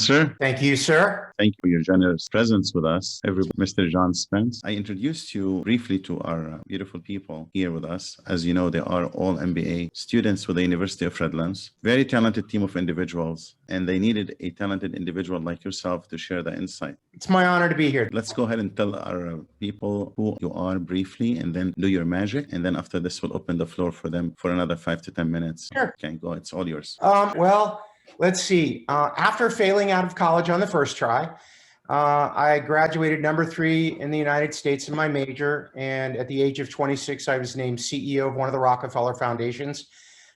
sir. Thank you, sir. Thank you for your generous presence with us, Mr. John Spence. I introduced you briefly to our beautiful people here with us. As you know, they are all MBA students with the University of Redlands. Very talented team of individuals, and they needed a talented individual like yourself to share the insight. It's my honor to be here. Let's go ahead and tell our people who you are briefly, and then do your magic. And then after this, we'll open the floor for them for another 5 to 10 minutes. Sure. Okay, go. It's all yours. Well, let's see. After failing out of college on the first try, I graduated number 3 in the United States in my major. And at the age of 26, I was named CEO of one of the Rockefeller Foundations.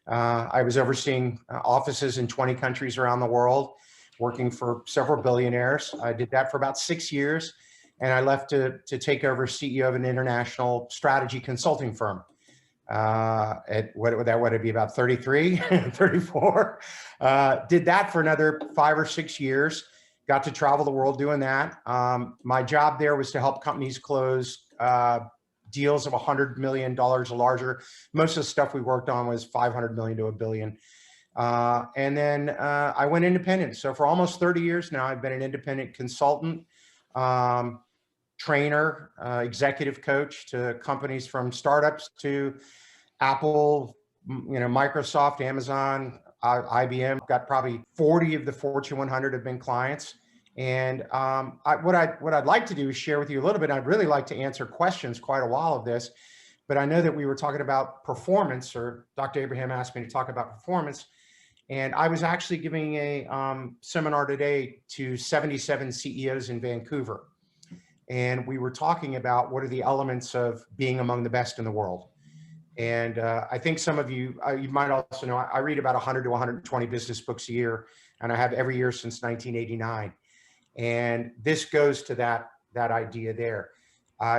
I was overseeing offices in 20 countries around the world, working for several billionaires. I did that for about 6 years. And I left to take over CEO of an international strategy consulting firm. At that would be about 33, 34. Did that for another 5 or 6 years. Got to travel the world doing that. My job there was to help companies close deals of $100 million or larger. Most of the stuff we worked on was $500 million to $1 billion. And then I went independent. So for almost 30 years now, I've been an independent consultant, trainer, executive coach to companies from startups to Apple, Microsoft, Amazon, IBM. Got probably 40 of the Fortune 100 have been clients. And what I'd like to do is share with you a little bit. I'd really like to answer questions quite a while of this, but I know that we were talking about performance, or Dr. Abraham asked me to talk about performance. And I was actually giving a seminar today to 77 CEOs in Vancouver. And we were talking about what are the elements of being among the best in the world. And I think some of you, you might also know, I read about 100 to 120 business books a year, and I have every year since 1989. And this goes to that idea there.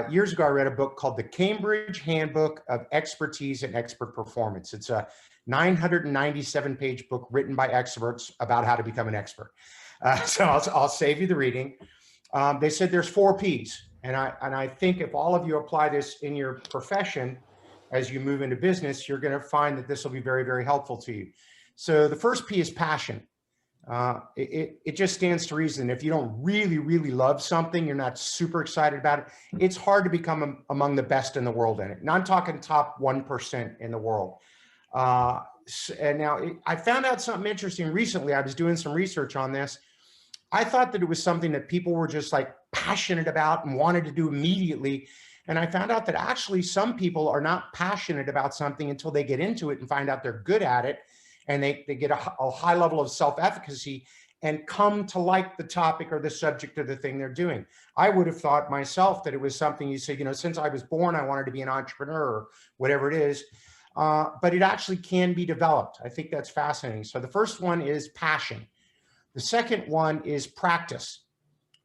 Years ago, I read a book called The Cambridge Handbook of Expertise and Expert Performance. It's a 997-page book written by experts about how to become an expert. So I'll save you the reading. They said there's 4 Ps. And I think if all of you apply this in your profession, as you move into business, you're going to find that this will be very, very helpful to you. So the first P is passion. It just stands to reason. If you don't really, really love something, you're not super excited about it, it's hard to become among the best in the world in it. And I'm talking top 1% in the world. And now I found out something interesting recently. I was doing some research on this. I thought that it was something that people were just like passionate about and wanted to do immediately. And I found out that actually some people are not passionate about something until they get into it and find out they're good at it. And they get a high level of self-efficacy and come to like the topic or the subject of the thing they're doing. I would have thought myself that it was something you say, since I was born, I wanted to be an entrepreneur or whatever it is. But it actually can be developed. I think that's fascinating. So the first one is passion. The second one is practice,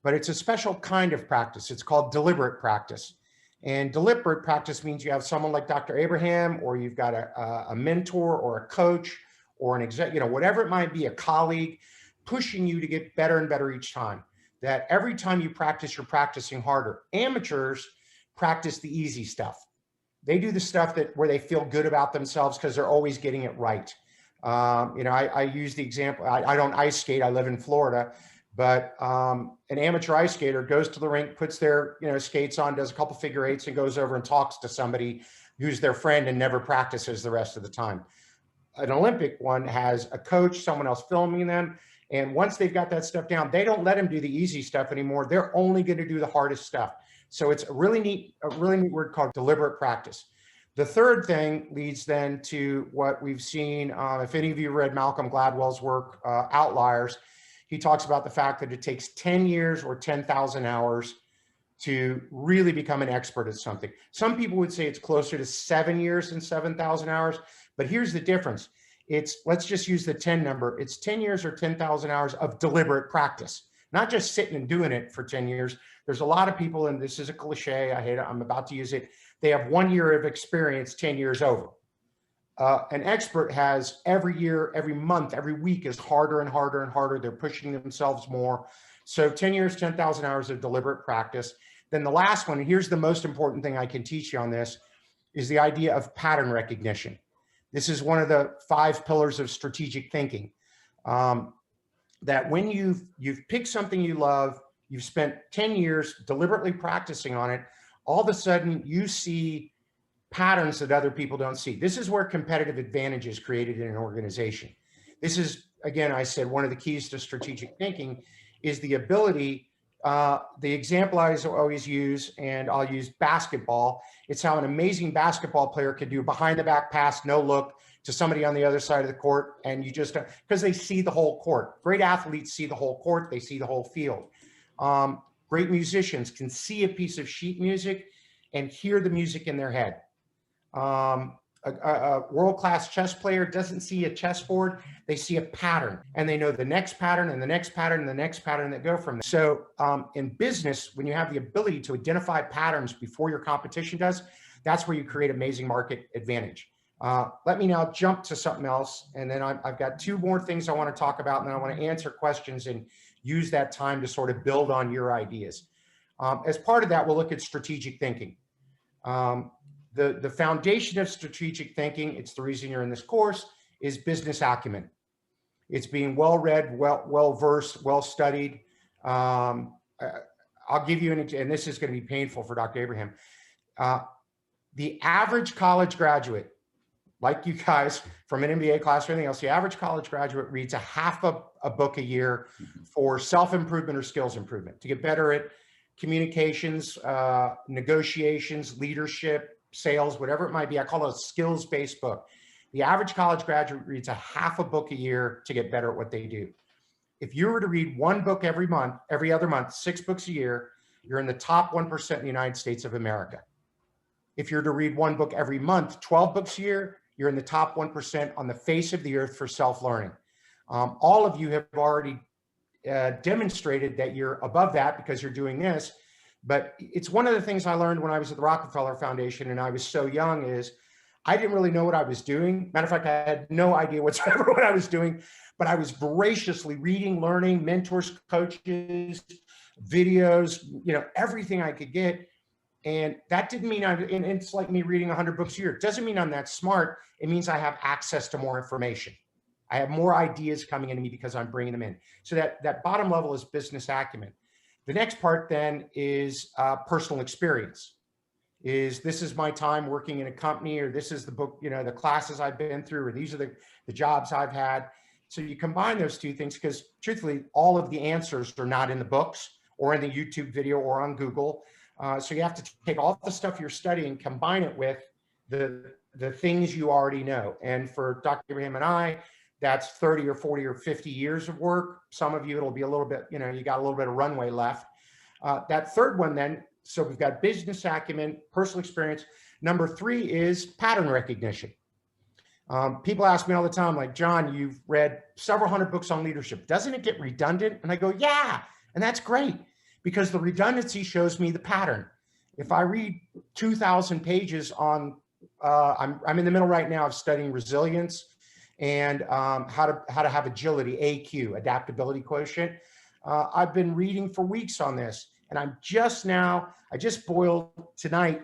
but it's a special kind of practice. It's called deliberate practice. And deliberate practice means you have someone like Dr. Abraham, or you've got a mentor or a coach or an exec, whatever it might be, a colleague pushing you to get better and better each time. That every time you practice, you're practicing harder. Amateurs practice the easy stuff. They do the stuff where they feel good about themselves because they're always getting it right. I use the example, I don't ice skate, I live in Florida, but an amateur ice skater goes to the rink, puts their skates on, does a couple figure eights and goes over and talks to somebody who's their friend and never practices the rest of the time. An Olympic one has a coach, someone else filming them. And once they've got that stuff down, they don't let them do the easy stuff anymore. They're only going to do the hardest stuff. So it's a really neat word called deliberate practice. The third thing leads then to what we've seen. If any of you read Malcolm Gladwell's work, Outliers, he talks about the fact that it takes 10 years or 10,000 hours to really become an expert at something. Some people would say it's closer to 7 years than 7,000 hours, but here's the difference. Let's just use the 10 number. It's 10 years or 10,000 hours of deliberate practice, not just sitting and doing it for 10 years. There's a lot of people, and this is a cliche, I hate it, I'm about to use it. They have 1 year of experience, 10 years over. An expert has every year, every month, every week is harder and harder and harder. They're pushing themselves more. So 10 years, 10,000 hours of deliberate practice. Then the last one, here's the most important thing I can teach you on this, is the idea of pattern recognition. This is one of the 5 pillars of strategic thinking. that when you've picked something you love, you've spent 10 years deliberately practicing on it, all of a sudden you see patterns that other people don't see. This is where competitive advantage is created in an organization. This is, again, I said, one of the keys to strategic thinking is the ability, the example I always use, and I'll use basketball. It's how an amazing basketball player could do behind the back pass, no look to somebody on the other side of the court. And you just, because they see the whole court. Great athletes see the whole court. They see the whole field. Great musicians can see a piece of sheet music and hear the music in their head. A world-class chess player doesn't see a chessboard, they see a pattern, and they know the next pattern and the next pattern and the next pattern that go from there. So in business, when you have the ability to identify patterns before your competition does, that's where you create amazing market advantage. Let me now jump to something else, and then I've got two more things I want to talk about, and then I want to answer questions and use that time to sort of build on your ideas. As part of that, we'll look at strategic thinking. The foundation of strategic thinking, it's the reason you're in this course, is business acumen. It's being well-read, well-versed, well-studied. I'll give you and this is going to be painful for Dr. Abraham. The average college graduate, like you guys from an MBA class or anything else, the average college graduate reads a half a book a year for self-improvement or skills improvement to get better at communications, negotiations, leadership, sales, whatever it might be. I call it a skills-based book. The average college graduate reads a half a book a year to get better at what they do. If you were to read one book every month, every other month, 6 books a year, you're in the top 1% in the United States of America. If you're to read one book every month, 12 books a year, you're in the top 1% on the face of the earth for self-learning. All of you have already demonstrated that you're above that because you're doing this. But it's one of the things I learned when I was at the Rockefeller Foundation and I was so young is I didn't really know what I was doing. Matter of fact, I had no idea whatsoever what I was doing, but I was voraciously reading, learning, mentors, coaches, videos, everything I could get. And that didn't mean and it's like me reading 100 books a year. It doesn't mean I'm that smart. It means I have access to more information. I have more ideas coming into me because I'm bringing them in. So that bottom level is business acumen. The next part then is personal experience. This is my time working in a company, or this is the book, the classes I've been through, or these are the jobs I've had. So you combine those two things because truthfully, all of the answers are not in the books or in the YouTube video or on Google. So you have to take all the stuff you're studying, combine it with the things you already know. And for Dr. Abraham and I, that's 30 or 40 or 50 years of work. Some of you, it'll be a little bit, you got a little bit of runway left. That third one then, so we've got business acumen, personal experience. Number 3 is pattern recognition. People ask me all the time, like, John, you've read several hundred books on leadership. Doesn't it get redundant? And I go, yeah, and that's great because the redundancy shows me the pattern. If I read 2,000 pages on, I'm in the middle right now of studying resilience and how to have agility, AQ, adaptability quotient. I've been reading for weeks on this, and I just boiled tonight.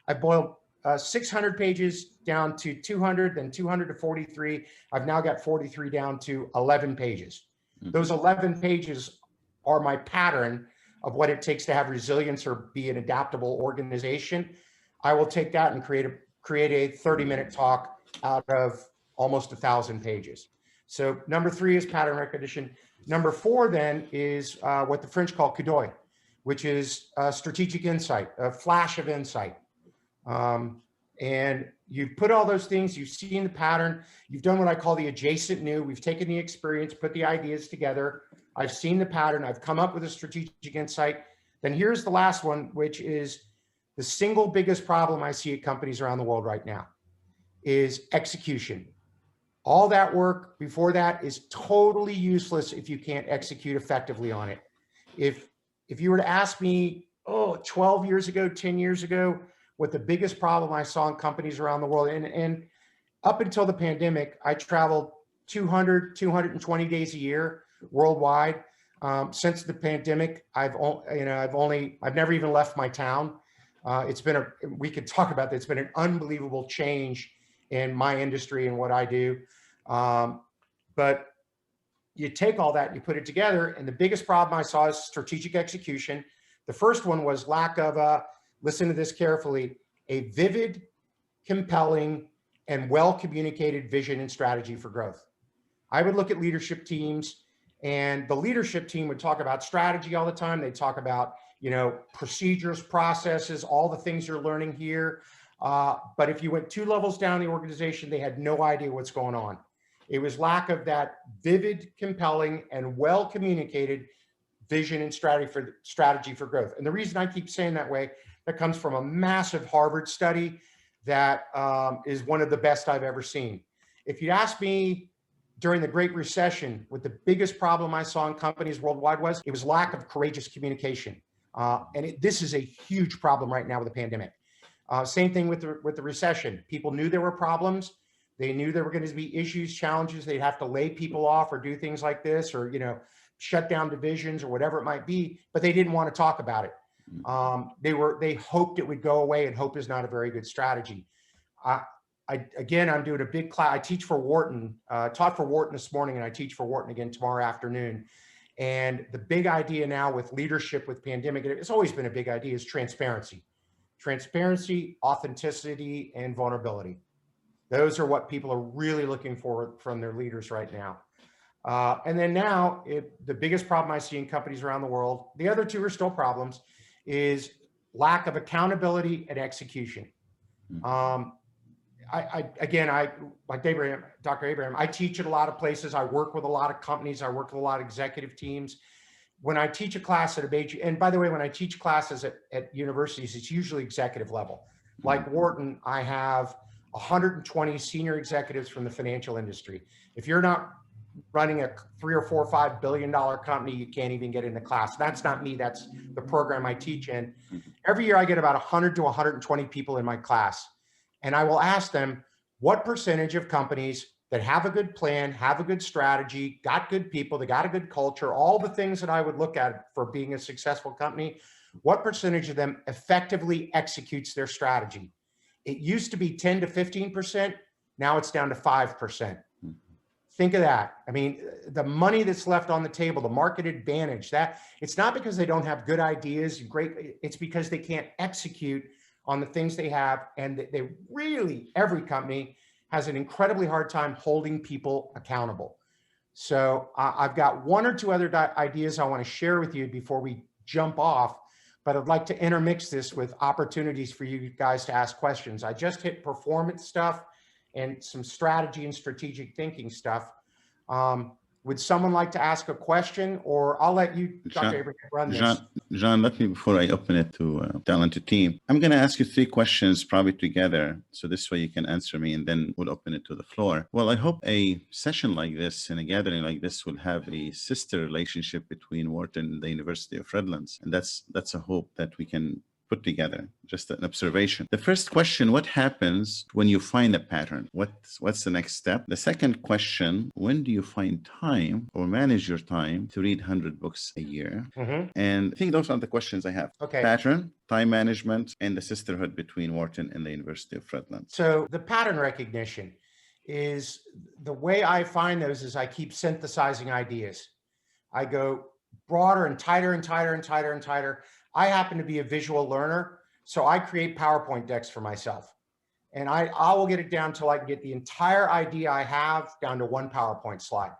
I boiled 600 pages down to 200, then 200 to 43. I've now got 43 down to 11 pages. Mm-hmm. Those 11 pages are my pattern of what it takes to have resilience or be an adaptable organization. I will take that and create a 30-minute talk out of almost 1,000 pages. So number 3 is pattern recognition. Number 4 then is what the French call coup d'oeil, which is strategic insight, a flash of insight. And you've put all those things, you've seen the pattern, you've done what I call the adjacent new. We've taken the experience, put the ideas together. I've seen the pattern. I've come up with a strategic insight. Then here's the last one, which is the single biggest problem I see at companies around the world right now is execution. All that work before that is totally useless if you can't execute effectively on it. If you were to ask me, 12 years ago, 10 years ago, what the biggest problem I saw in companies around the world, and up until the pandemic, I traveled 220 days a year worldwide. Since the pandemic, I've never even left my town. We could talk about that. It's been an unbelievable change in my industry and what I do. But you take all that and you put it together. And the biggest problem I saw is strategic execution. The first one was lack of listen to this carefully, a vivid, compelling, and well-communicated vision and strategy for growth. I would look at leadership teams, and the leadership team would talk about strategy all the time. They'd talk about, procedures, processes, all the things you're learning here. But if you went 2 levels down the organization, they had no idea what's going on. It was lack of that vivid, compelling, and well-communicated vision and strategy for growth. And the reason I keep saying that way, that comes from a massive Harvard study that is one of the best I've ever seen. If you ask me during the Great Recession, what the biggest problem I saw in companies worldwide was, it was lack of courageous communication. This is a huge problem right now with the pandemic. Same thing with the recession. People knew there were problems. They knew there were going to be issues, challenges. They'd have to lay people off or do things like this, or, shut down divisions or whatever it might be, but they didn't want to talk about it. They hoped it would go away, and hope is not a very good strategy. I'm doing a big class. I teach for Wharton, taught for Wharton this morning, and I teach for Wharton again tomorrow afternoon. And the big idea now with leadership, with pandemic, it's always been a big idea, is transparency. Transparency, authenticity, and vulnerability. Those are what people are really looking for from their leaders right now. And then now, the biggest problem I see in companies around the world, the other 2 are still problems, is lack of accountability and execution. Like Dr. Abraham, I teach at a lot of places. I work with a lot of companies. I work with a lot of executive teams. When I teach a class at a major, and by the way, when I teach classes at universities, it's usually executive level. Like Wharton, I have 120 senior executives from the financial industry. If you're not running a $3 or $4 or $5 billion company, you can't even get into class. That's not me. That's the program I teach in. Every year I get about 100 to 120 people in my class. And I will ask them, what percentage of companies that have a good plan, have a good strategy, got good people, they got a good culture, all the things that I would look at for being a successful company, what percentage of them effectively executes their strategy? It used to be 10 to 15%. Now it's down to 5%. Think of that. I mean, the money that's left on the table, the market advantage, that it's not because they don't have good ideas, it's because they can't execute on the things they have. And they really, every company has an incredibly hard time holding people accountable. So I've got 1 or 2 other ideas I want to share with you before we jump off, but I'd like to intermix this with opportunities for you guys to ask questions. I just hit performance stuff and some strategy and strategic thinking stuff. Would someone like to ask a question, or I'll let you, Dr. Abraham, run this. John, let me, before I open it to talented team, I'm going to ask you 3 questions probably together. So this way you can answer me, and then we'll open it to the floor. Well, I hope a session like this and a gathering like this will have a sister relationship between Wharton and the University of Redlands. And that's a hope that we can put together, just an observation. The first question, what happens when you find a pattern? What's the next step? The second question, when do you find time or manage your time to read 100 books a year? And I think those are the questions I have. Okay. Pattern, time management, and the sisterhood between Wharton and the University of Redlands. So the pattern recognition is, the way I find those is I keep synthesizing ideas. I go broader and tighter and tighter and tighter and tighter. I happen to be a visual learner, so I create PowerPoint decks for myself. And I will get it down till I can get the entire idea I have down to 1 PowerPoint slide,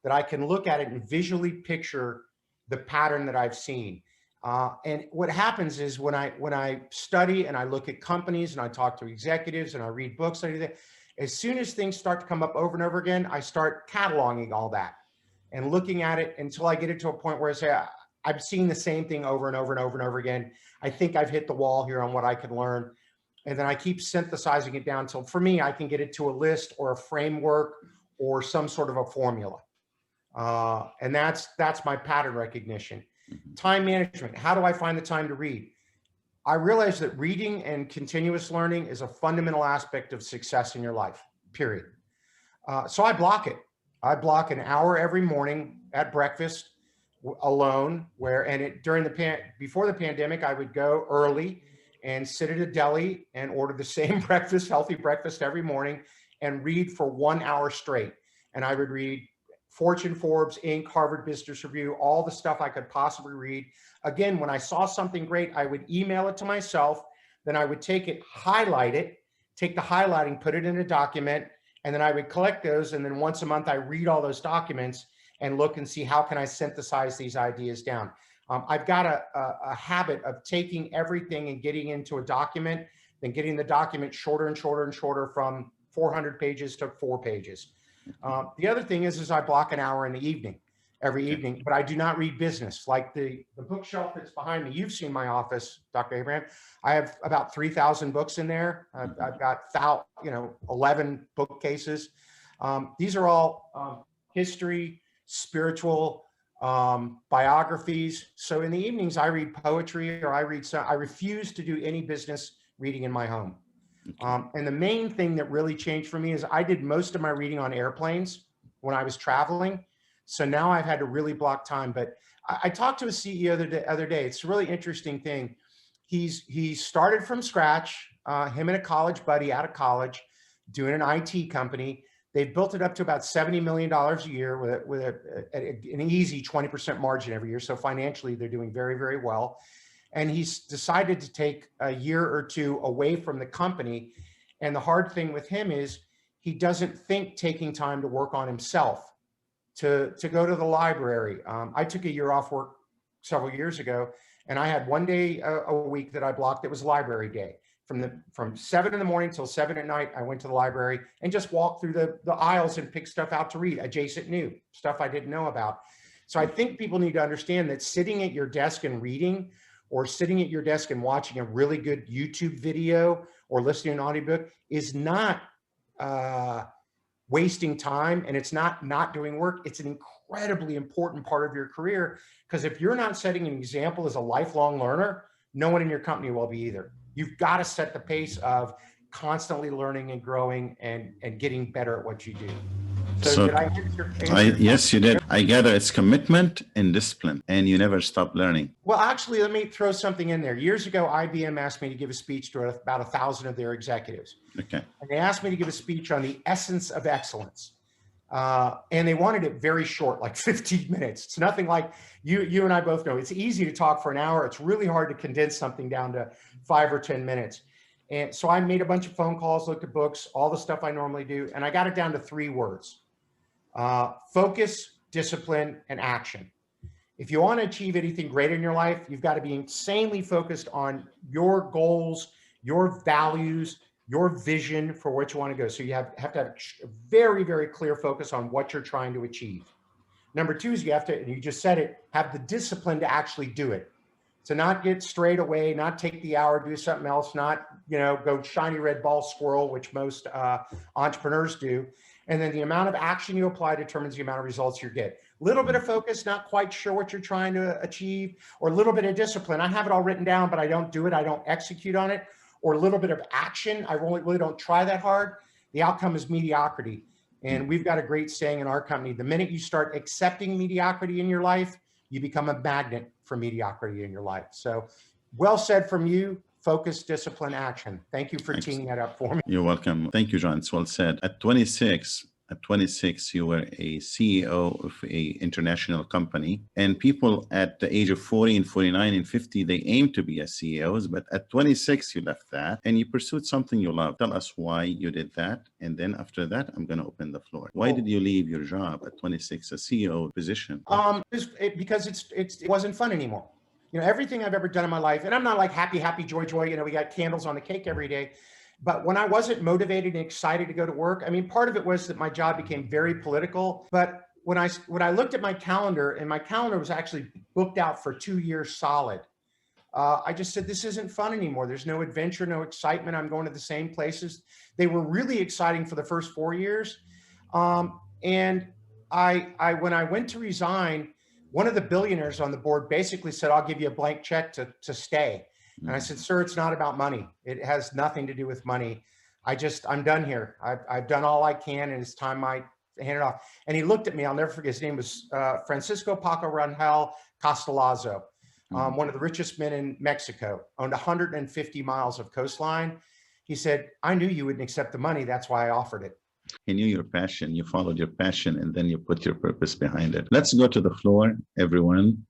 that I can look at it and visually picture the pattern that I've seen. And what happens is when I study and I look at companies and I talk to executives and I read books, as soon as things start to come up over and over again, I start cataloging all that and looking at it until I get it to a point where I say, I've seen the same thing over and over and over and over again. I think I've hit the wall here on what I can learn. And then I keep synthesizing it down until, for me, I can get it to a list or a framework or some sort of a formula. And that's my pattern recognition. Time management. How do I find the time to read? I realize that reading and continuous learning is a fundamental aspect of success in your life, period. So I block it. I block an hour every morning at breakfast alone, before the pandemic, I would go early and sit at a deli and order the same breakfast, healthy breakfast every morning, and read for 1 hour straight. And I would read Fortune, Forbes, Inc., Harvard Business Review, all the stuff I could possibly read. Again, when I saw something great, I would email it to myself. Then I would take it, highlight it, take the highlighting, put it in a document, and then I would collect those. And then once a month, I read all those documents and look and see how can I synthesize these ideas down. I've got a habit of taking everything and getting into a document, then getting the document shorter and shorter and shorter from 400 pages to 4 pages. The other thing is I block an hour in the evening, every evening, but I do not read business. Like the bookshelf that's behind me, you've seen my office, Dr. Abraham. I have about 3,000 books in there. I've got 11 bookcases. These are all history, spiritual, biographies. So in the evenings, I read poetry or I refuse to do any business reading in my home. And the main thing that really changed for me is I did most of my reading on airplanes when I was traveling. So now I've had to really block time. But I talked to a CEO the other day. It's a really interesting thing. He started from scratch, him and a college buddy out of college, doing an IT company. They've built it up to about $70 million a year with an easy 20% margin every year. So financially, they're doing very, very well. And he's decided to take a year or two away from the company. And the hard thing with him is he doesn't think taking time to work on himself, to go to the library. I took a year off work several years ago, and I had one day a week that I blocked. It was library day. From 7 in the morning till 7 at night, I went to the library and just walked through the aisles and picked stuff out to read, adjacent new, stuff I didn't know about. So I think people need to understand that sitting at your desk and reading, or sitting at your desk and watching a really good YouTube video or listening to an audiobook is not wasting time, and it's not doing work. It's an incredibly important part of your career, because if you're not setting an example as a lifelong learner, no one in your company will be either. You've got to set the pace of constantly learning and growing and getting better at what you do. So did I answer? Yes, you did. I gather it's commitment and discipline, and you never stop learning. Well, actually, let me throw something in there. Years ago, IBM asked me to give a speech to about 1,000 of their executives. Okay. And they asked me to give a speech on the essence of excellence. And they wanted it very short, like 15 minutes. It's nothing like you and I both know. It's easy to talk for an hour. It's really hard to condense something down to 5 or 10 minutes. And so I made a bunch of phone calls, looked at books, all the stuff I normally do, and I got it down to 3 words. Focus, discipline, and action. If you want to achieve anything great in your life, you've got to be insanely focused on your goals, your values, your vision for what you want to go. So you have to have a very, very clear focus on what you're trying to achieve. Number 2 is you have to, and you just said it, have the discipline to actually do it. To not get strayed away, not take the hour, do something else, not, go shiny red ball squirrel, which most entrepreneurs do. And then the amount of action you apply determines the amount of results you get. A little bit of focus, not quite sure what you're trying to achieve, or a little bit of discipline. I have it all written down, but I don't do it. I don't execute on it. Or a little bit of action. I really don't try that hard. The outcome is mediocrity. And we've got a great saying in our company: the minute you start accepting mediocrity in your life, you become a magnet for mediocrity in your life. So well said from you. Focus, discipline, action. Thank you for teeing that up for me. You're welcome. Thank you, John. It's well said. At 26, you were a CEO of an international company, and people at the age of 40 and 49 and 50, they aim to be as CEOs, but at 26, you left that and you pursued something you love. Tell us why you did that. And then after that, I'm going to open the floor. Why did you leave your job at 26, a CEO position? Because it wasn't fun anymore. Everything I've ever done in my life, and I'm not like happy, joy, we got candles on the cake every day. But when I wasn't motivated and excited to go to work, part of it was that my job became very political. But when I looked at my calendar, and my calendar was actually booked out for 2 years solid, I just said, this isn't fun anymore. There's no adventure, no excitement. I'm going to the same places. They were really exciting for the first 4 years. And when I went to resign, one of the billionaires on the board basically said, I'll give you a blank check to stay. And I said, sir, it's not about money. It has nothing to do with money. I'm done here. I've done all I can, and it's time I hand it off. And he looked at me. I'll never forget. His name was Francisco Paco Rangel Costalazo, one of the richest men in Mexico, owned 150 miles of coastline. He said, I knew you wouldn't accept the money. That's why I offered it. He knew your passion, you followed your passion, and then you put your purpose behind it. Let's go to the floor, everyone.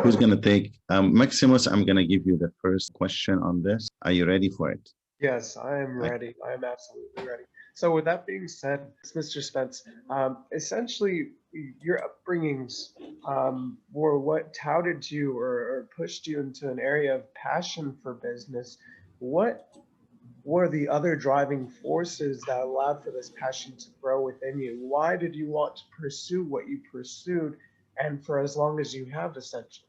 Who's going to take, Maximus, I'm going to give you the first question on this. Are you ready for it? Yes, I am ready. I am absolutely ready. So with that being said, Mr. Spence, essentially your upbringings were what touted you or pushed you into an area of passion for business. What were the other driving forces that allowed for this passion to grow within you? Why did you want to pursue what you pursued and for as long as you have, essentially?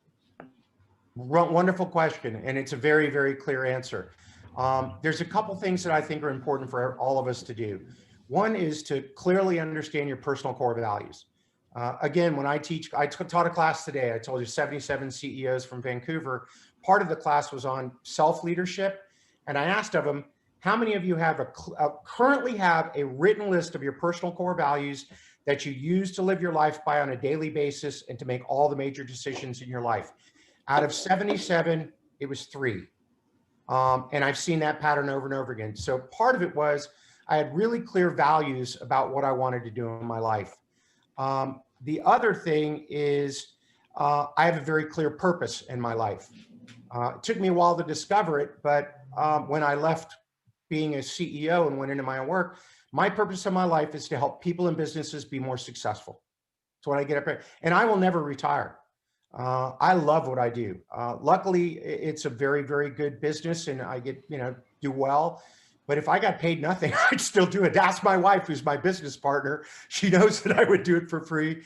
Wonderful question, and it's a very, very clear answer. There's a couple things that I think are important for all of us to do. One is to clearly understand your personal core values. Again, when I teach, I taught a class today. I told you 77 CEOs from Vancouver. Part of the class was on self-leadership, and I asked of them, how many of you have currently have a written list of your personal core values that you use to live your life by on a daily basis and to make all the major decisions in your life? Out of 77, it was 3. And I've seen that pattern over and over again. So part of it was I had really clear values about what I wanted to do in my life. The other thing is I have a very clear purpose in my life. It took me a while to discover it, but when I left being a CEO and went into my own work, my purpose in my life is to help people and businesses be more successful. So when I get up there, and I will never retire. I love what I do. Luckily, it's a very, very good business and I get, do well. But if I got paid nothing, I'd still do it. Ask my wife, who's my business partner. She knows that I would do it for free.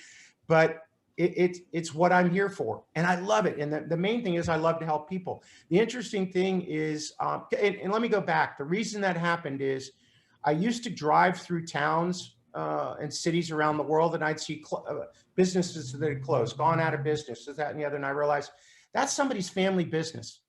But it's what I'm here for. And I love it. And the main thing is I love to help people. The interesting thing is, and let me go back. The reason that happened is I used to drive through towns and cities around the world, and I'd see businesses that had closed, gone out of business, this, that, and the other. And I realized that's somebody's family business.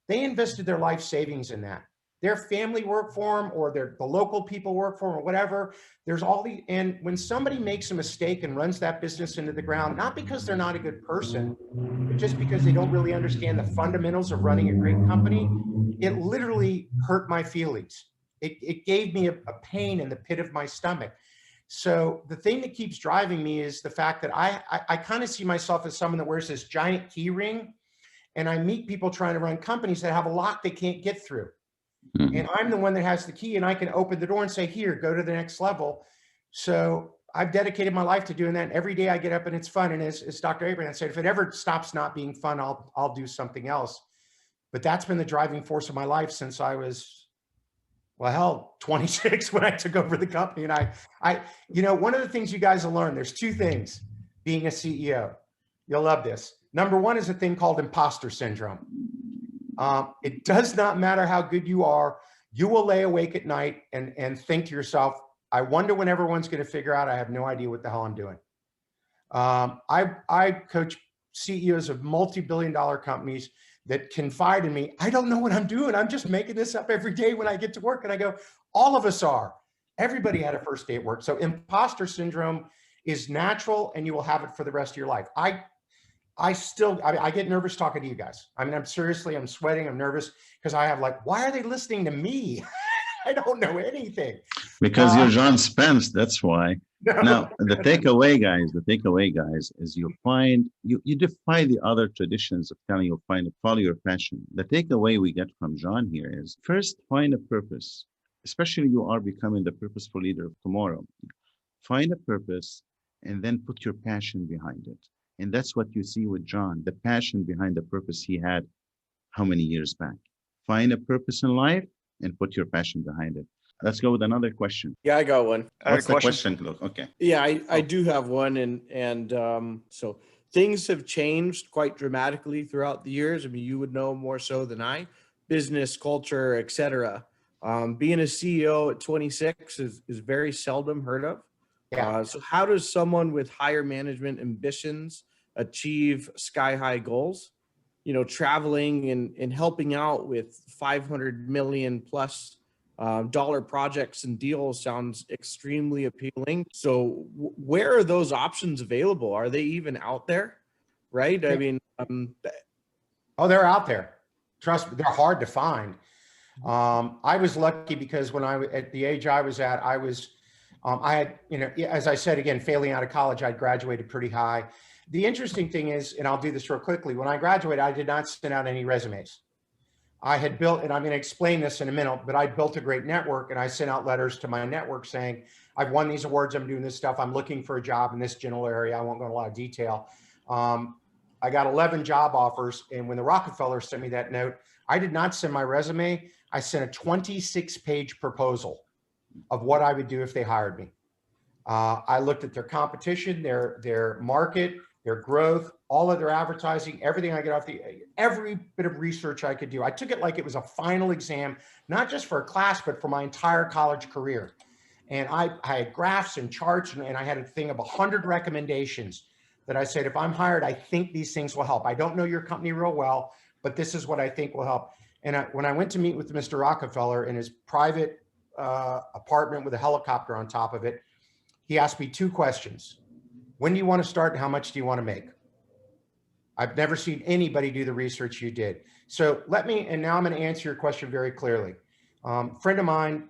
They invested their life savings in that. Their family work for them, or the local people work for them, or whatever. There's and when somebody makes a mistake and runs that business into the ground, not because they're not a good person, but just because they don't really understand the fundamentals of running a great company, it literally hurt my feelings. It gave me a pain in the pit of my stomach. So the thing that keeps driving me is the fact that I kind of see myself as someone that wears this giant key ring, and I meet people trying to run companies that have a lock they can't get through. Mm-hmm. And I'm the one that has the key, and I can open the door and say, here, go to the next level. So I've dedicated my life to doing that. And every day I get up and it's fun. And as Dr. Abraham said, if it ever stops not being fun, I'll do something else. But that's been the driving force of my life since I was, 26 when I took over the company. And I one of the things you guys will learn, there's 2 things being a CEO. You'll love this. Number 1 is a thing called imposter syndrome. It does not matter how good you are. You will lay awake at night and think to yourself, I wonder when everyone's going to figure out I have no idea what the hell I'm doing. I coach CEOs of multi-billion-dollar companies that confide in me. I don't know what I'm doing. I'm just making this up every day when I get to work. And I go, all of us are. Everybody had a first day at work. So imposter syndrome is natural, and you will have it for the rest of your life. I get nervous talking to you guys. I mean, I'm sweating, I'm nervous because I have why are they listening to me? I don't know anything. Because you're John Spence, that's why. No. Now, the takeaway, guys, is you defy the other traditions of telling you follow your passion. The takeaway we get from John here is first find a purpose, especially you are becoming the purposeful leader of tomorrow. Find a purpose and then put your passion behind it. And that's what you see with John, the passion behind the purpose he had how many years back. Find a purpose in life and put your passion behind it. Let's go with another question. Yeah, I got one. What's the question? Okay. Yeah, I do have one. And so things have changed quite dramatically throughout the years. I mean, you would know more so than I. Business, culture, et cetera. Being a CEO at 26 is very seldom heard of. Yeah. So how does someone with higher management ambitions achieve sky-high goals? Traveling and helping out with $500 million plus dollar projects and deals sounds extremely appealing. So where are those options available? Are they even out there? Right? I mean, they're out there. Trust me, they're hard to find. I was lucky because when at the age I was at, I had, as I said, again, failing out of college, I graduated pretty high. The interesting thing is, and I'll do this real quickly, when I graduated, I did not send out any resumes. I had built, and I'm going to explain this in a minute, but I built a great network, and I sent out letters to my network saying, I've won these awards, I'm doing this stuff, I'm looking for a job in this general area. I won't go into a lot of detail. I got 11 job offers, and when the Rockefeller sent me that note, I did not send my resume. I sent a 26-page proposal of what I would do if they hired me. I looked at their competition, their market, their growth, all of their advertising, everything I get off every bit of research I could do. I took it like it was a final exam, not just for a class, but for my entire college career. And I had graphs and charts, and I had a thing of 100 recommendations that I said, if I'm hired, I think these things will help. I don't know your company real well, but this is what I think will help. And when I went to meet with Mr. Rockefeller in his private apartment with a helicopter on top of it, he asked me 2 questions. When do you want to start and how much do you want to make? I've never seen anybody do the research you did. So and now I'm going to answer your question very clearly. Friend of mine,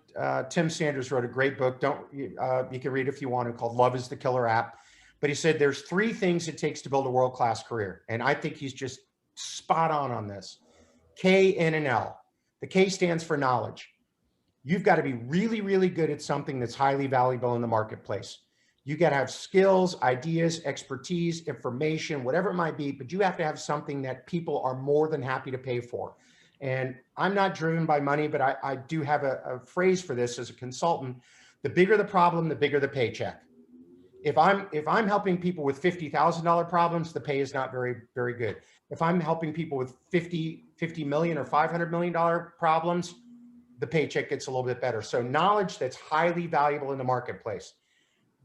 Tim Sanders, wrote a great book. You can read it if you want to, called Love is the Killer App. But he said there's 3 things it takes to build a world-class career. And I think he's just spot on this. K, N, and L. The K stands for knowledge. You've got to be really, really good at something that's highly valuable in the marketplace. You got to have skills, ideas, expertise, information, whatever it might be, but you have to have something that people are more than happy to pay for. And I'm not driven by money, but I do have a phrase for this as a consultant. The bigger the problem, the bigger the paycheck. If I'm helping people with $50,000 problems, the pay is not very, very good. If I'm helping people with 50 million or $500 million problems, the paycheck gets a little bit better. So knowledge that's highly valuable in the marketplace.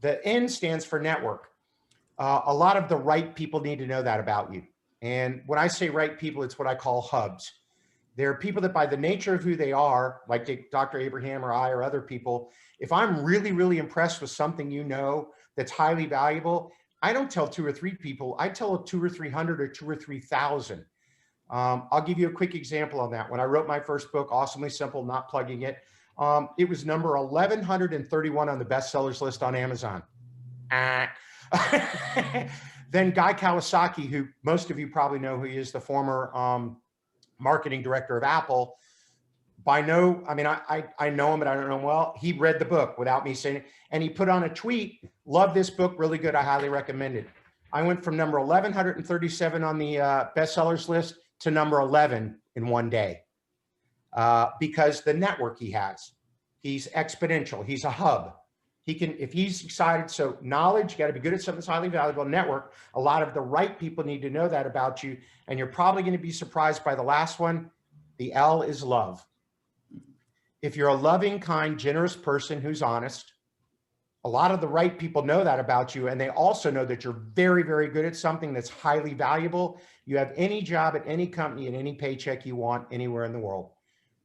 The N stands for network. A lot of the right people need to know that about you. And when I say right people, it's what I call hubs. They're people that by the nature of who they are, like Dr. Abraham or I or other people, if I'm really, really impressed with something that's highly valuable, I don't tell 2 or 3 people, I tell 200 or 300 or 2,000 or 3,000. I'll give you a quick example on that. When I wrote my first book, Awesomely Simple, not plugging it, it was number 1131 on the bestsellers list on Amazon. Then Guy Kawasaki, who most of you probably know who he is, the former marketing director of Apple. I know him, but I don't know him well. He read the book without me saying it, and he put on a tweet, love this book, really good, I highly recommend it. I went from number 1137 on the bestsellers list to number 11 in one day. Because the network he has, he's exponential. He's a hub. If he's excited, so knowledge, you got to be good at something that's highly valuable. Network, a lot of the right people need to know that about you. And you're probably going to be surprised by the last one. The L is love. If you're a loving, kind, generous person who's honest, a lot of the right people know that about you. And they also know that you're very, very good at something that's highly valuable. You have any job at any company and any paycheck you want anywhere in the world.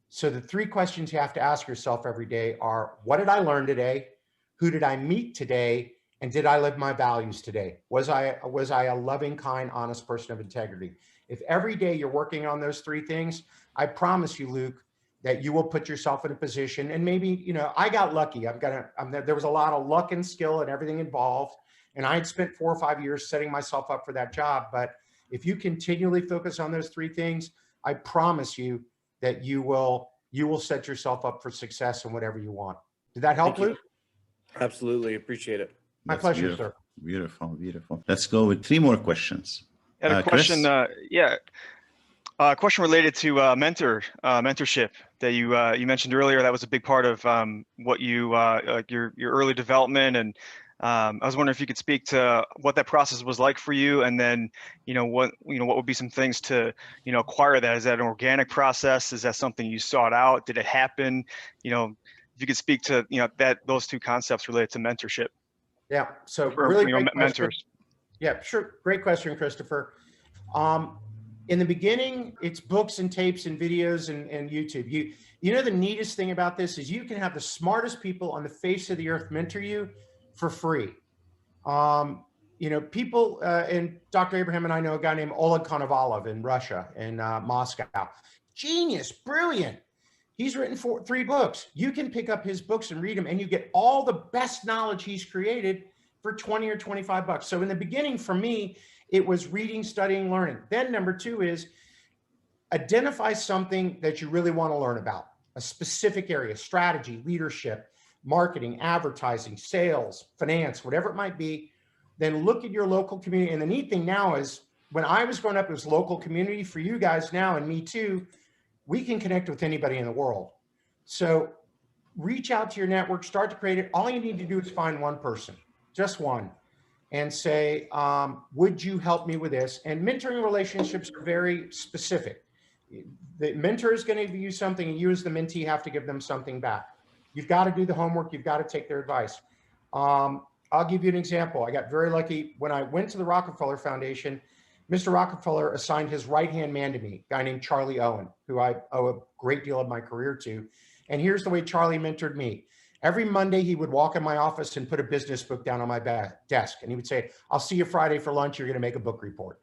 So the 3 questions you have to ask yourself every day are, what did I learn today? Who did I meet today? And did I live my values today? Was I a loving, kind, honest person of integrity? If every day you're working on those 3 things, I promise you, Luke, that you will put yourself in a position. And maybe, I got lucky. There was a lot of luck and skill and everything involved. And I had spent 4 or 5 years setting myself up for that job. But if you continually focus on those 3 things, I promise you that you will set yourself up for success in whatever you want. Did that help, Luke? Absolutely. Appreciate it. My pleasure, sir. Beautiful, beautiful. Let's go with 3 more questions. I had a question. Question related to mentorship that you mentioned earlier. That was a big part of what your early development, and I was wondering if you could speak to what that process was like for you, and then what would be some things to acquire that. Is that an organic process? Is that something you sought out? Did it happen? If you could speak to those 2 concepts related to mentorship. Yeah. So really great mentors. Yeah, sure. Great question, Christopher. In the beginning, it's books and tapes and videos and YouTube. The neatest thing about this is you can have the smartest people on the face of the earth mentor you for free. People, and Dr. Abraham and I know a guy named Oleg Konovalov in Russia, in Moscow. Genius, brilliant. He's written 3 books. You can pick up his books and read them, and you get all the best knowledge he's created for 20 or 25 bucks. So in the beginning, for me, it was reading, studying, learning. Then number 2 is identify something that you really want to learn about, a specific area, strategy, leadership, marketing, advertising, sales, finance, whatever it might be. Then look at your local community. And the neat thing now is, when I was growing up, it was local community. For you guys now, and me too, we can connect with anybody in the world. So reach out to your network, start to create it. All you need to do is find one person, just one, and say, would you help me with this? And mentoring relationships are very specific. The mentor is going to give you something, and you as the mentee have to give them something back. You've got to do the homework. You've got to take their advice. I'll give you an example. I got very lucky when I went to the Rockefeller Foundation. Mr. Rockefeller assigned his right-hand man to me, a guy named Charlie Owen, who I owe a great deal of my career to. And here's the way Charlie mentored me. Every Monday, he would walk in my office and put a business book down on my desk. And he would say, I'll see you Friday for lunch. You're going to make a book report.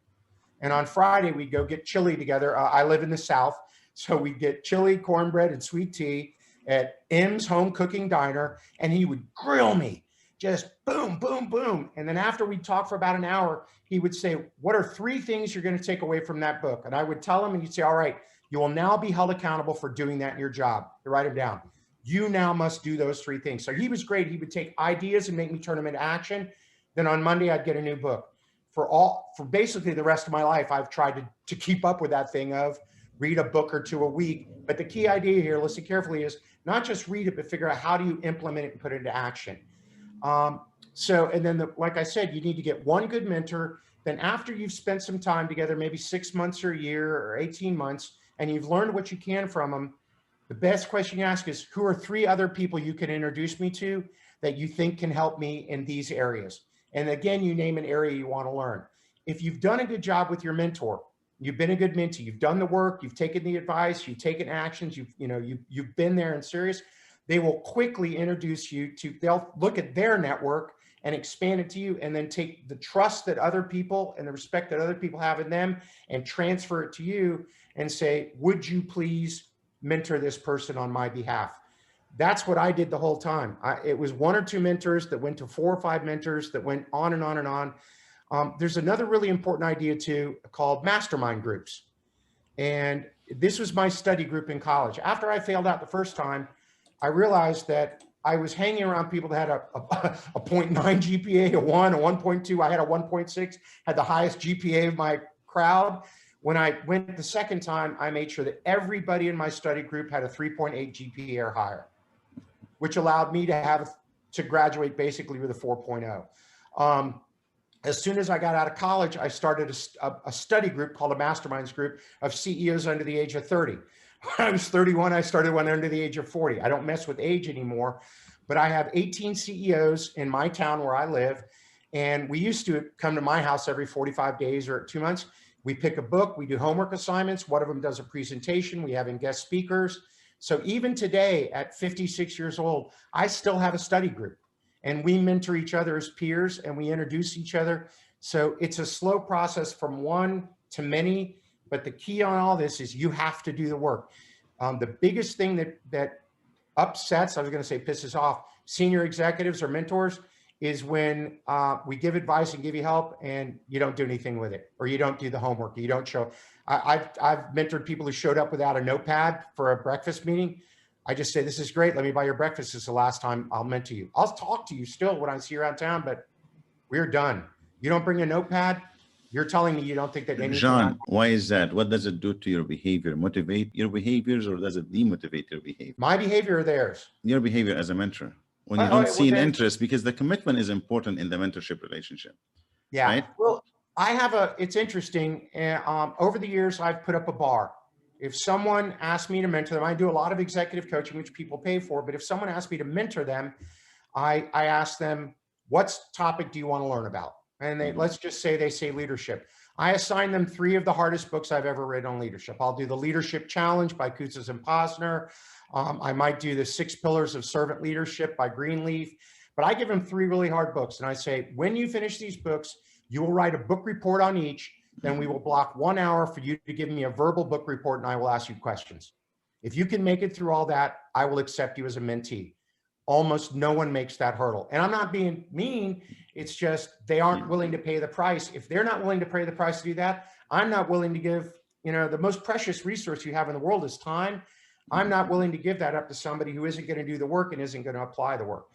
And on Friday, we'd go get chili together. I live in the South, so we'd get chili, cornbread, and sweet tea at M's Home Cooking Diner. And he would grill me, just boom, boom, boom. And then after we'd talk for about an hour, he would say, what are 3 things you're going to take away from that book? And I would tell him, and he'd say, all right, you will now be held accountable for doing that in your job. You write them down. You now must do those 3 things. So he was great. He would take ideas and make me turn them into action. Then on Monday, I'd get a new book. For basically the rest of my life, I've tried to keep up with that thing of read a book or 2 a week. But the key idea here, listen carefully, is not just read it, but figure out how do you implement it and put it into action. And then like I said, you need to get one good mentor. Then after you've spent some time together, maybe 6 months or a year or 18 months, and you've learned what you can from them, the best question you ask is, who are 3 other people you can introduce me to that you think can help me in these areas? And again, you name an area you want to learn. If you've done a good job with your mentor, you've been a good mentee, you've done the work, you've taken the advice, you've taken actions, you've been there and serious, they will quickly introduce you to, they'll look at their network and expand it to you, and then take the trust that other people and the respect that other people have in them and transfer it to you and say, would you please mentor this person on my behalf? That's what I did the whole time. It was 1 or 2 mentors that went to 4 or 5 mentors that went on and on and on. There's another really important idea too called mastermind groups. And this was my study group in college. After I failed out the first time, I realized that I was hanging around people that had a 0.9 GPA, a 1, a 1.2. I had a 1.6, had the highest GPA of my crowd. When I went the second time, I made sure that everybody in my study group had a 3.8 GPA or higher, which allowed me to graduate basically with a 4.0. As soon as I got out of college, I started a study group called a masterminds group of CEOs under the age of 30. When I was 31, I started one under the age of 40. I don't mess with age anymore, but I have 18 CEOs in my town where I live. And we used to come to my house every 45 days or 2 months. We pick a book, we do homework assignments. One of them does a presentation. We have in guest speakers. So even today at 56 years old, I still have a study group, and we mentor each other as peers, and we introduce each other. So it's a slow process from one to many, but the key on all this is you have to do the work. The biggest thing that upsets, I was going to say pisses off, senior executives or mentors is when we give advice and give you help and you don't do anything with it, or you don't do the homework, you don't show. I've mentored people who showed up without a notepad for a breakfast meeting. I just say, this is great, let me buy your breakfast. This is the last time I'll mentor you. I'll talk to you still when I see you around town, but we're done. You don't bring a notepad, you're telling me you don't think that anything— John, why is that? What does it do to your behavior? Motivate your behaviors, or does it demotivate your behavior? My behavior or theirs? Your behavior as a mentor. When you don't see an interest, because the commitment is important in the mentorship relationship. Yeah. Right? Well, it's interesting. Over the years, I've put up a bar. If someone asks me to mentor them, I do a lot of executive coaching, which people pay for. But if someone asks me to mentor them, I ask them, what topic do you want to learn about? And let's just say they say leadership. I assign them 3 of the hardest books I've ever read on leadership. I'll do the Leadership Challenge by Khoureis and Posner. I might do the 6 Pillars of Servant Leadership by Greenleaf, but I give them 3 really hard books. And I say, when you finish these books, you will write a book report on each. Then we will block 1 hour for you to give me a verbal book report, and I will ask you questions. If you can make it through all that, I will accept you as a mentee. Almost no one makes that hurdle. And I'm not being mean. It's just they aren't willing to pay the price. If they're not willing to pay the price to do that, I'm not willing to give, the most precious resource you have in the world is time. I'm not willing to give that up to somebody who isn't going to do the work and isn't going to apply the work.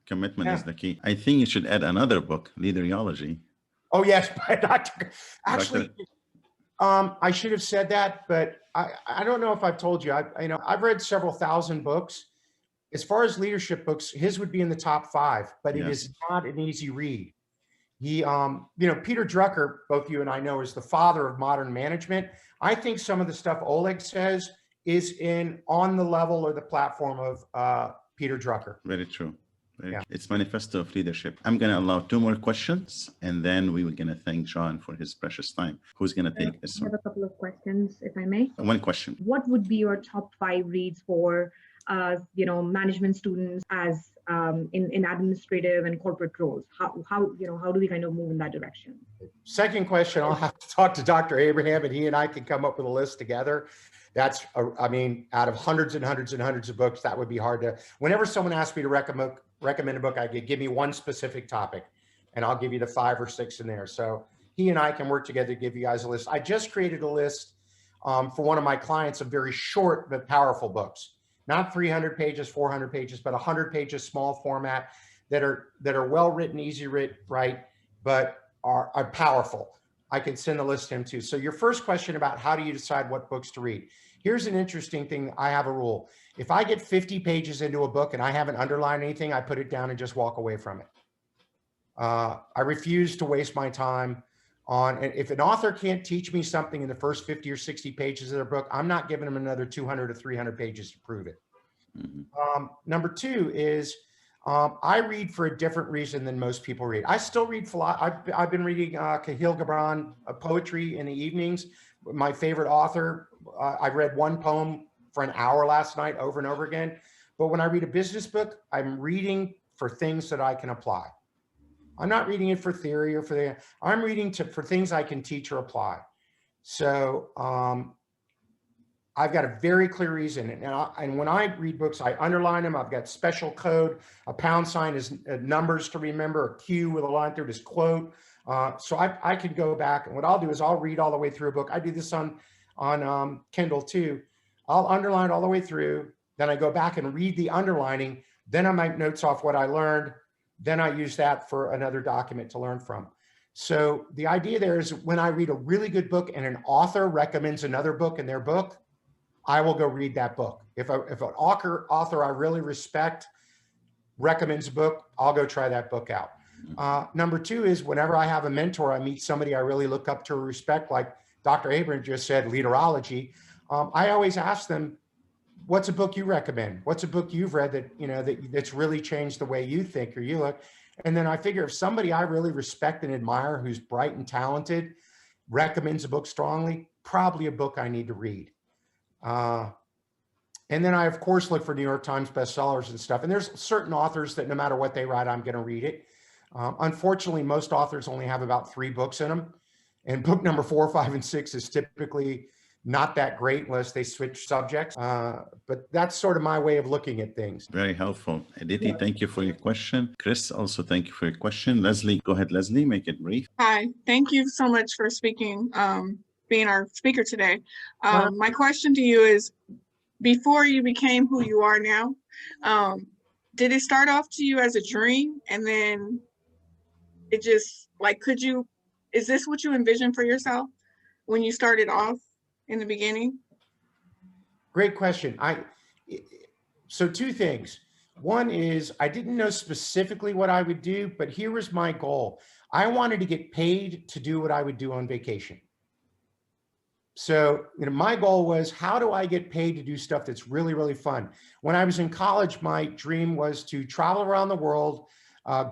Commitment is the key. I think you should add another book, Leaderology. Oh yes, by Dr. Actually, I should have said that, but I don't know if I've told you. I've read several thousand books. As far as leadership books, his would be in the top 5, but it is not an easy read. He, Peter Drucker, both you and I know, is the father of modern management. I think some of the stuff Oleg says is on the level or the platform of Peter Drucker. Very true. It's Manifesto of Leadership. I'm going to allow 2 more questions, and then we were going to thank John for his precious time. Who's going to take this one? I have a couple of questions, if I may. 1 question. What would be your top 5 reads for, management students as in administrative and corporate roles? How do we kind of move in that direction? Second question, I'll have to talk to Dr. Abraham, and he and I can come up with a list together. That's, out of hundreds and hundreds and hundreds of books, that would be hard to, whenever someone asks me to recommend a book, I give me one specific topic, and I'll give you the 5 or 6 in there. So he and I can work together to give you guys a list. I just created a list for one of my clients of very short but powerful books, not 300 pages, 400 pages, but 100 pages, small format, that are well written, easy read, right, but are powerful. I can send the list to him too. So your first question about how do you decide what books to read? Here's an interesting thing. I have a rule. If I get 50 pages into a book and I haven't underlined anything, I put it down and just walk away from it. I refuse to waste my time on, and if an author can't teach me something in the first 50 or 60 pages of their book, I'm not giving them another 200 or 300 pages to prove it. Number 2 is, I read for a different reason than most people read. I still read, I've been reading Khalil Gibran poetry in the evenings. My favorite author, I read one poem for an hour last night over and over again. But when I read a business book, I'm reading for things that I can apply. I'm not reading it for theory or I'm reading for things I can teach or apply. So I've got a very clear reason. And when I read books, I underline them. I've got special code. A £sign is numbers to remember. A Q with a line through it is quote. So I can go back, and what I'll do is I'll read all the way through a book. I do this on Kindle too. I'll underline all the way through. Then I go back and read the underlining. Then I make notes off what I learned. Then I use that for another document to learn from. So the idea there is when I read a really good book and an author recommends another book in their book, I will go read that book. If an author I really respect recommends a book, I'll go try that book out. Number 2 is whenever I have a mentor, I meet somebody I really look up to or respect, like Dr. Abraham just said, Leaderology. I always ask them, what's a book you recommend? What's a book you've read that that's really changed the way you think or you look? And then I figure if somebody I really respect and admire who's bright and talented recommends a book strongly, probably a book I need to read. And then I, of course, look for New York Times bestsellers and stuff. And there's certain authors that no matter what they write, I'm going to read it. Unfortunately, most authors only have about 3 books in them. And book number 4, 5, and 6 is typically not that great unless they switch subjects. But that's sort of my way of looking at things. Very helpful. Aditi, thank you for your question. Chris, also thank you for your question. Leslie, go ahead, Leslie, make it brief. Hi, thank you so much for speaking, being our speaker today. My question to you is, before you became who you are now, did it start off to you as a dream? And then it just like, is this what you envisioned for yourself when you started off in the beginning? Great question. So 2 things. One is I didn't know specifically what I would do, but here was my goal. I wanted to get paid to do what I would do on vacation. So, my goal was, how do I get paid to do stuff that's really, really fun? When I was in college, my dream was to travel around the world,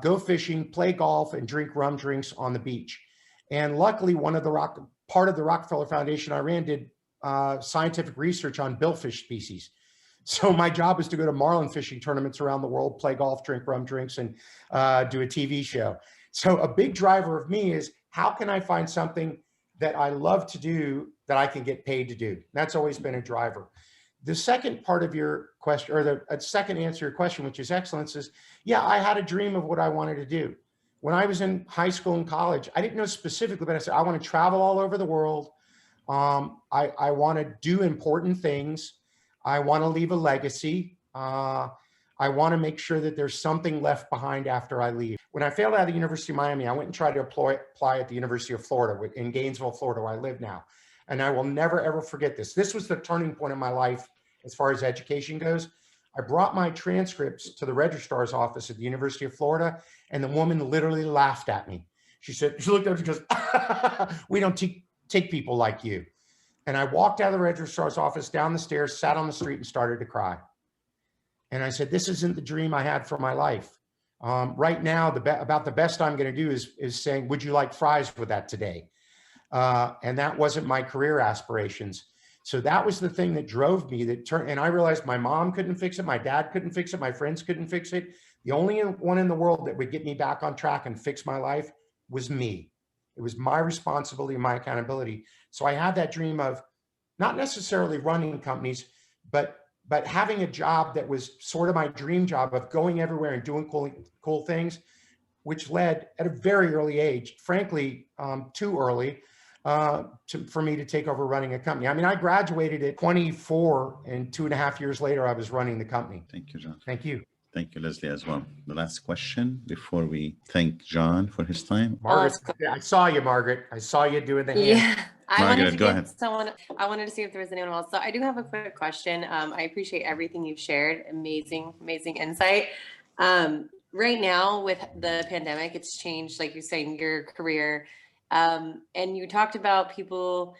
go fishing, play golf, and drink rum drinks on the beach. And luckily, part of the Rockefeller Foundation I ran did scientific research on billfish species. So my job was to go to marlin fishing tournaments around the world, play golf, drink rum drinks, and do a TV show. So a big driver of me is, how can I find something that I love to do that I can get paid to do? That's always been a driver. The second part of your question, or the second answer to your question, which is excellence, is yeah, I had a dream of what I wanted to do. When I was in high school and college, I didn't know specifically, but I said, I want to travel all over the world. I want to do important things. I want to leave a legacy. I want to make sure that there's something left behind after I leave. When I failed out of the University of Miami, I went and tried to apply at the University of Florida in Gainesville, Florida, where I live now. And I will never, ever forget this. This was the turning point in my life as far as education goes. I brought my transcripts to the registrar's office at the University of Florida, and the woman literally laughed at me. She said, she looked up and she goes, we don't take people like you. And I walked out of the registrar's office, down the stairs, sat on the street and started to cry. And I said, this isn't the dream I had for my life. Right now, about the best I'm going to do is saying, would you like fries with that today? And that wasn't my career aspirations. So that was the thing that drove me, and I realized my mom couldn't fix it. My dad couldn't fix it. My friends couldn't fix it. The only one in the world that would get me back on track and fix my life was me. It was my responsibility, my accountability. So I had that dream of not necessarily running companies, but having a job that was sort of my dream job of going everywhere and doing cool things, which led at a very early age, frankly, too early, for me to take over running a company. I mean, I graduated at 24, and 2.5 years later, I was running the company. Thank you, John. Thank you. Thank you, Leslie, as well. The last question before we thank John for his time. Margaret, I saw you, Margaret. I saw you doing the hand. Yeah, Margaret, go ahead. I wanted to see if there was anyone else. So I do have a quick question. I appreciate everything you've shared. Amazing, amazing insight. Right now with the pandemic, it's changed, like you're saying, your career. And you talked about people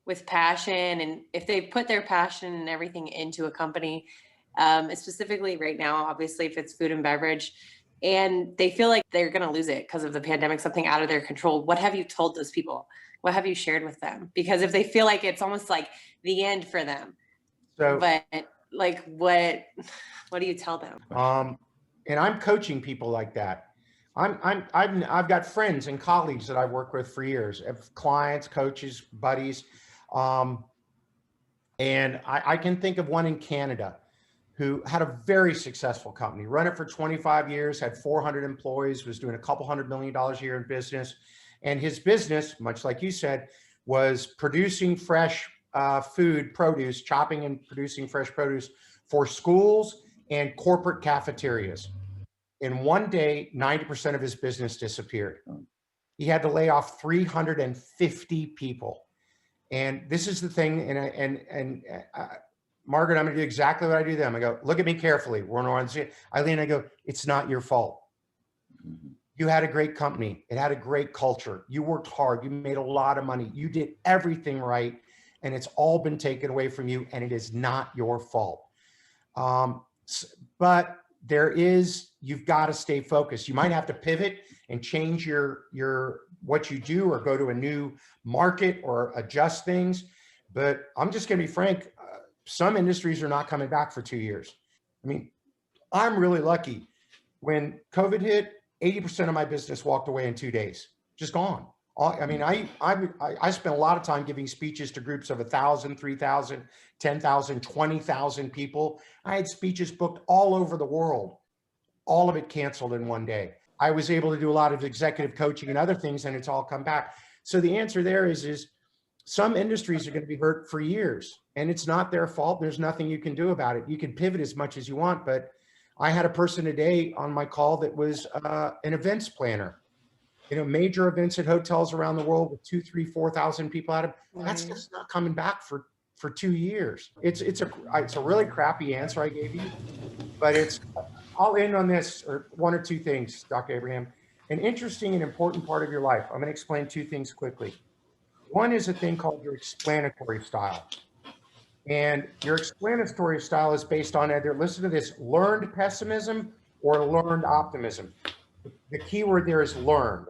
with passion, and if they put their passion and everything into a company, specifically right now, obviously, if it's food and beverage, and they feel like they're going to lose it because of the pandemic, something out of their control, what have you told those people? What have you shared with them? Because if they feel like it's almost like the end for them, but like, what do you tell them? And I'm coaching people like that. I've got friends and colleagues that I work with for years, clients, coaches, buddies. And I can think of one in Canada who had a very successful company, run it for 25 years, had 400 employees, was doing a couple $100 million a year in business. And his business, much like you said, was producing fresh food, produce, chopping and producing fresh produce for schools and corporate cafeterias. In one day, 90% of his business disappeared. He had to lay off 350 people. And this is the thing, and Margaret, I'm going to do exactly what I do to them. I go, look at me carefully. We're on Eileen, I go, it's not your fault. You had a great company. It had a great culture. You worked hard. You made a lot of money. You did everything right. And it's all been taken away from you. And it is not your fault. But you've got to stay focused. You might have to pivot and change your what you do, or go to a new market, or adjust things. But I'm just going to be frank. Some industries are not coming back for 2 years. I mean, I'm really lucky. When COVID hit, 80% of my business walked away in 2 days, just gone. I mean, I spent a lot of time giving speeches to groups of 1,000, 3,000, 10,000, 20,000 people. I had speeches booked all over the world, all of it canceled in one day. I was able to do a lot of executive coaching and other things, and it's all come back. So the answer there is some industries are going to be hurt for years, and it's not their fault. There's nothing you can do about it. You can pivot as much as you want, but I had a person today on my call that was an events planner. You know, major events at hotels around the world with 2,000, 3,000, 4,000 people at them. That's just not coming back for 2 years. It's a really crappy answer I gave you, but I'll end on this, or one or two things, Dr. Abraham. An interesting and important part of your life. I'm going to explain two things quickly. One is a thing called your explanatory style. And your explanatory style is based on either, listen to this, learned pessimism or learned optimism. The key word there is learned.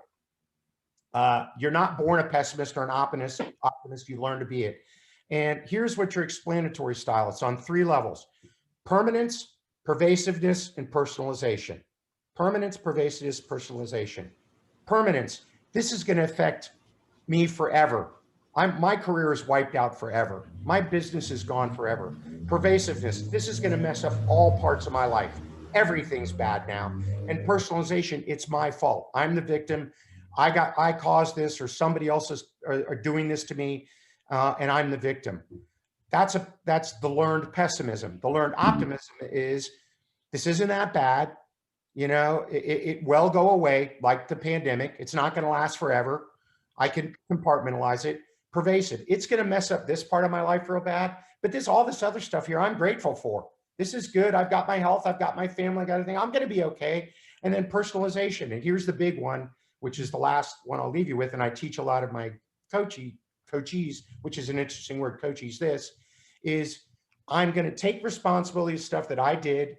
You're not born a pessimist or an optimist, you learn to be it. And here's what your explanatory style, it's on 3 levels: permanence, pervasiveness, and personalization. Permanence, pervasiveness, personalization. Permanence, this is going to affect me forever. My career is wiped out forever. My business is gone forever. Pervasiveness, this is going to mess up all parts of my life. Everything's bad now. And personalization, it's my fault. I'm the victim. I caused this, or somebody else are doing this to me, and I'm the victim. That's the learned pessimism. The learned optimism is, this isn't that bad. You know, it will go away, like the pandemic. It's not going to last forever. I can compartmentalize it. Pervasive, it's going to mess up this part of my life real bad, but all this other stuff here, I'm grateful for. This is good. I've got my health. I've got my family. I got everything. I'm going to be okay. And then personalization. And here's the big one, which is the last one I'll leave you with. And I teach a lot of my coachees, which is an interesting word, coachees. This is, I'm going to take responsibility of stuff that I did,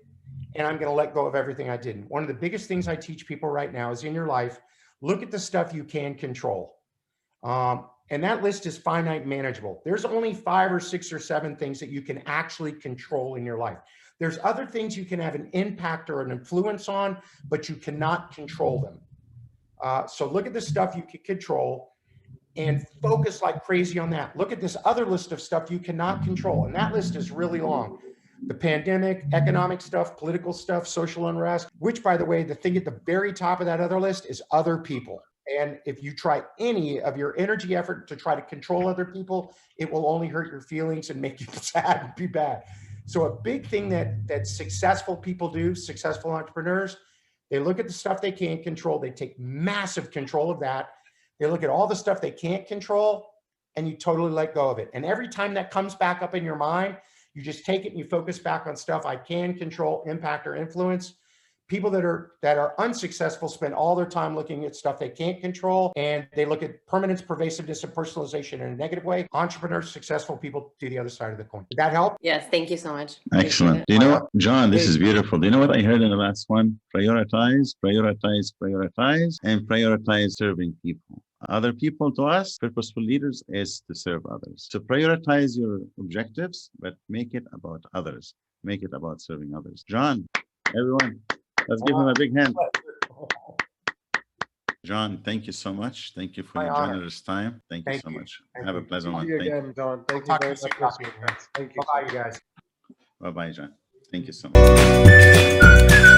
and I'm going to let go of everything I didn't. One of the biggest things I teach people right now is, in your life, look at the stuff you can control. And that list is finite, manageable. There's only 5 or 6 or 7 things that you can actually control in your life. There's other things you can have an impact or an influence on, but you cannot control them. So look at the stuff you can control and focus like crazy on that. Look at this other list of stuff you cannot control. And that list is really long. The pandemic, economic stuff, political stuff, social unrest, which, by the way, the thing at the very top of that other list is other people. And if you try any of your energy effort to try to control other people, it will only hurt your feelings and make you sad and be bad. So a big thing that successful people do, successful entrepreneurs, they look at the stuff they can't control. They take massive control of that. They look at all the stuff they can't control, and you totally let go of it. And every time that comes back up in your mind, you just take it and you focus back on stuff I can control, impact, or influence. People that are unsuccessful spend all their time looking at stuff they can't control, and they look at permanence, pervasiveness, and personalization in a negative way. Entrepreneurs, successful people do the other side of the coin. Did that help? Yes, thank you so much. Excellent. Do you know what, John, this is beautiful. Do you know what I heard in the last one? Prioritize, prioritize, prioritize, and prioritize serving people. Other people, to us, purposeful leaders, is to serve others. So prioritize your objectives, but make it about others. Make it about serving others. John, everyone, let's give him a big hand. John, thank you so much. Thank you for your generous time. Thank you so much. Have a pleasant one. Thank you again, John. Thank you very much for speaking. Thank you. Bye, you guys. Bye-bye, John. Thank you so much.